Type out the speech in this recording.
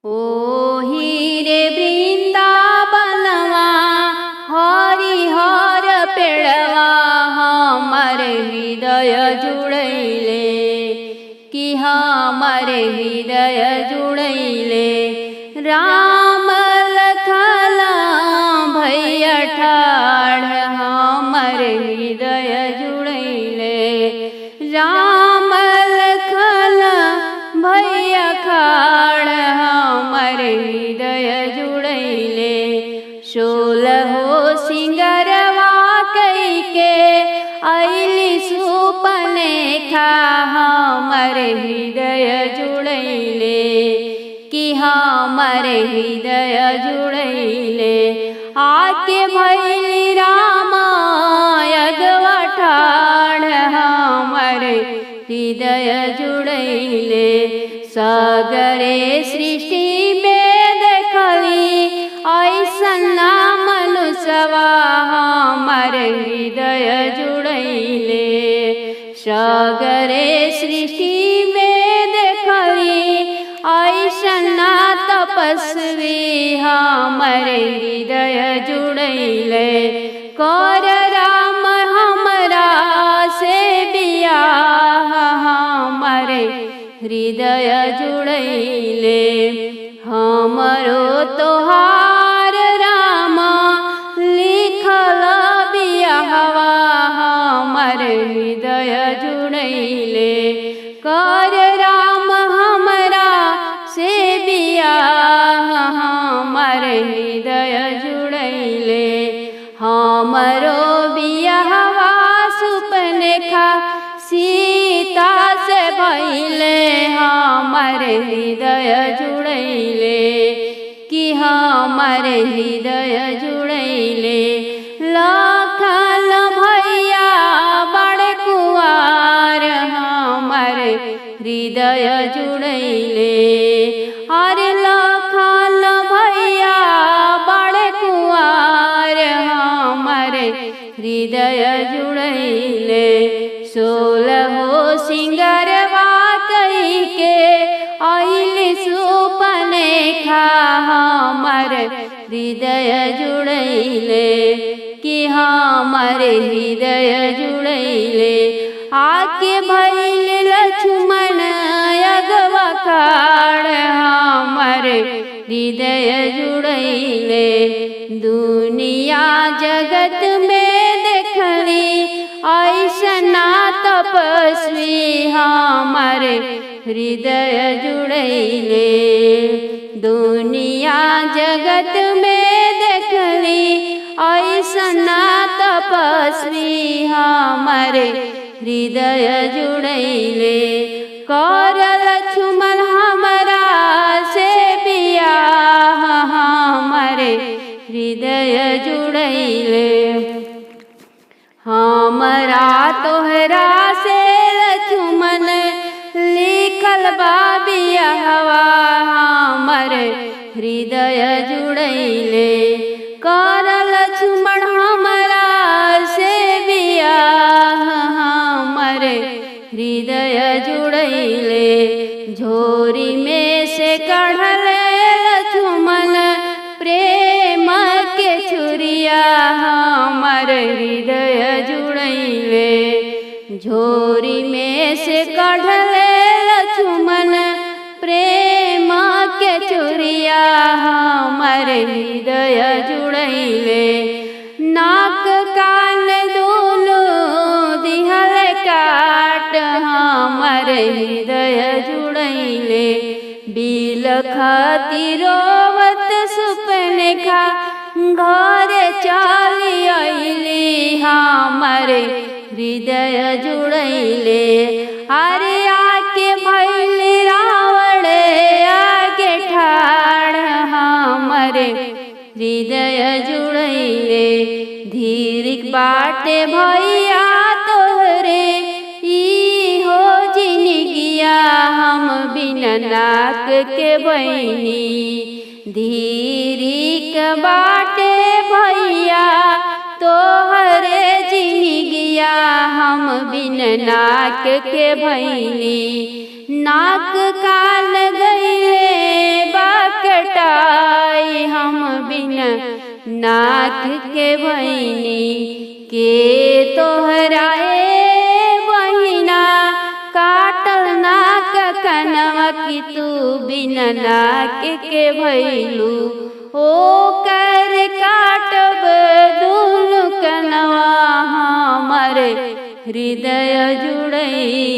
हीरे वृंदावनवा हरिहर पेड़वा हमर हृदय जुड़ैले कि हमर हृदय जुड़ैले। राम लखन भैया ठाढ़ हमर हृदय जुड़ैले। राम लखन भैया खाड़ हमर हृदय जुड़ैले। 16 सिंगरवा कइके अइली सुपनेखा हमर हृदय जुड़ैले कि हमर हृदय जुड़ैले। आके भैली रामायगवा ठाढ़ हमर हृदय जुड़ैले। सगरे सृष्टि में देखली ऐसन मनुष्यवा हमर हृदय जुड़ैले। सगरे सृष्टि में देखली ऐसन तपस्वी हमर हृदय जुड़ैले। कर राम हमरा से बियाह हमर हृदय जुड़ैले। हमरो तोहार राम लिखल बियाहवा हमर हृदय जुड़ैले। कर राम हमरा से बियाह हमर हृदय जुड़ैले। हमरो बियाहवा सुपनेखा सीता से भइले हमर हृदय जुड़ैले कि हमर हृदय जुड़ैले। लखन भैया बड़ कुंवार हमर हृदय जुड़ैले। अरे लखन भैया बड़ कुंवार हमर हृदय जुड़ैले। 16 सिंगरवा कइके अइली सुपनेखा हमर हृदय जुड़ैले कि हमर हृदय जुड़ैले। आके भइल लक्ष्मण अगवा खाड़ हमर हृदय जुड़ैले। दुनिया जगत में देखली ऐसन तपस्वी हमर हृदय जुड़ैले। दुनिया जगत में देखली ऐसन तपस्वी हमर हृदय जुड़ैले। कर लक्ष्मण हमरा से बियाह हमर हृदय जुड़ैले। हमरा तोहरा से लक्ष्मण लिखल बा बियाहवा हमर हृदय जुड़ैले। कर लक्ष्मण हमरा से बियाह हमर हृदय जुड़ैले। झोरी में से कढ़ले लक्ष्मण प्रेम के छुरिया हमर हृदय जुड़ैले। झोरी में से कढ़ले लक्ष्मण प्रेम के छुरिया हमर हृदय जुड़ैले। नाक कान दोनों दिहल काट हमर हृदय जुड़ैले। बिलखती रोवत सुपनेखा घर चली अइली हमर हृदय जुड़ैले। अरे आके भइल रावण आगे ठाड़ हमर हृदय जुड़ैले। धीरिक बाटे भैया तोहरे हो जिनगिया हम बिना नाक के बहिनी। धीरिक बाटे भैया तोहरे जिनगिया हम बिन नाक के भैनी। नाक कान गईले बाप नाक के भैनी के तोहराए बहिना काटल नाक कनवा की तू बिना नाक के भैलू ओ कर काटब दुनु कनवा हमर हृदय जुड़ई